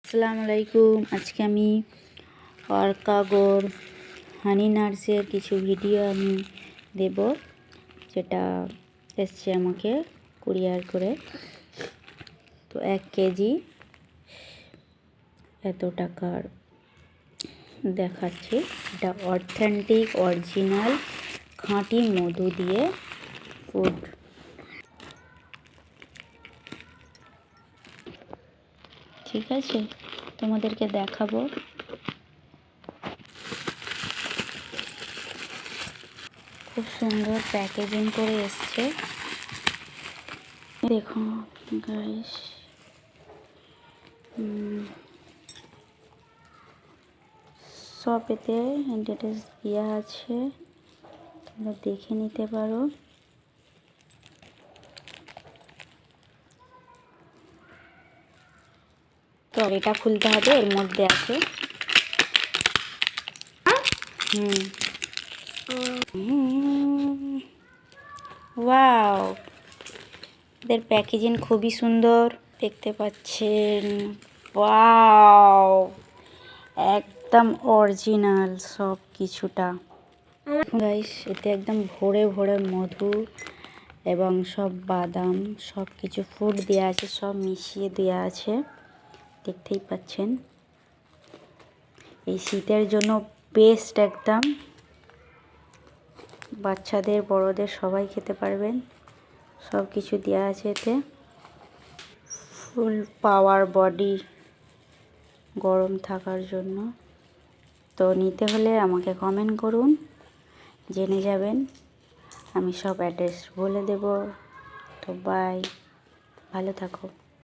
আসসালামু আলাইকুম। আজকে আমি অর্কাগোর হানি নার্সের কিছু ভিডিও আমি দেব, যেটা এসছে আমাকে কুরিয়ার করে। তো 1 কেজি এত টাকার দেখাচ্ছে। এটা অথেন্টিক অরিজিনাল খাঁটি মধু দিয়ে ফুড। ঠিক আছে, তোমাদেরকে দেখাবো। খুব সুন্দর প্যাকেজিং করে এসছে, দেখো গাইস। সব এতে ডিটেলস দেওয়া আছে, তোমরা দেখে নিতে পারো। তো এটা খুলতে হবে, এর মধ্যে আছে ওয়াও, এদের প্যাকেজিং খুবই সুন্দর, দেখতে পাচ্ছেন। ওয়াও, একদম অরিজিনাল সব কিছুটা গাইস। এতে একদম ভরে ভরে মধু এবং সব বাদাম সব কিছু ফুড দেওয়া আছে, সব মিশিয়ে দেওয়া আছে, দেখতেই পাচ্ছেন। এই শীতের জন্য বেস্ট একদম। বাচ্চাদের বড়দের সবাই খেতে পারবেন, সব কিছু দেওয়া আছে এতে। ফুল পাওয়ার বডি গরম থাকার জন্য। তো নিতে হলে আমাকে কমেন্ট করুন, জেনে যাবেন। আমি সব অ্যাড্রেস বলে দেব। তো বাই, ভালো থাকো।